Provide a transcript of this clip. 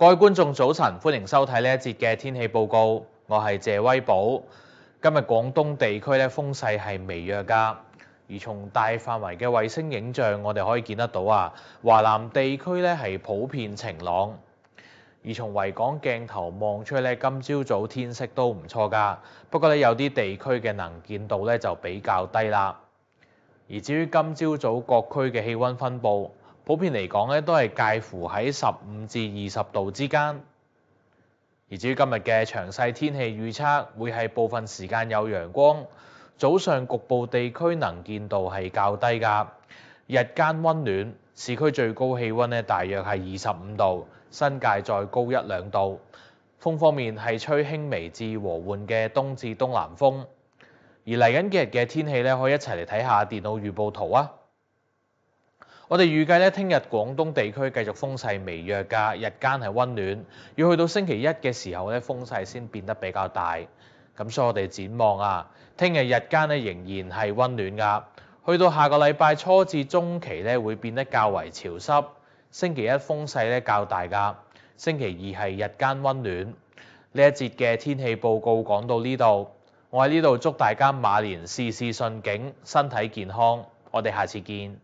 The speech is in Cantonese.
各位觀眾早晨，歡迎收睇呢一節嘅天氣報告。我係謝威寶。今日廣東地區咧風勢係微弱㗎，而從大範圍嘅衛星影像，我哋可以見得到華南地區咧係普遍晴朗。而從維港鏡頭望出去咧，今朝早天色都唔錯㗎。不過咧有啲地區嘅能見度咧就比較低啦。而至於今朝早各區嘅氣温分佈，普遍嚟講咧，都係介乎喺15至20度之間。而至於今日嘅詳細天氣預測，會係部分時間有陽光，早上局部地區能見度係較低㗎。日間温暖，市區最高氣温咧大約係25度，新界再高1-2度。風方面係吹輕微至和緩嘅東至東南風。而嚟緊幾日嘅天氣咧，可以一齊嚟睇下電腦預報圖啊！我哋預計咧，聽日廣東地區繼續風勢微弱㗎，日間係温暖，要去到星期一嘅時候咧，風勢先變得比較大。咁所以我哋展望聽日日間咧仍然係温暖㗎，去到下個禮拜初至中期咧會變得較為潮濕。星期一風勢咧較大㗎，星期二係日間温暖。呢一節嘅天氣報告講到呢度，我喺呢度祝大家馬年事事順境，身體健康。我哋下次見。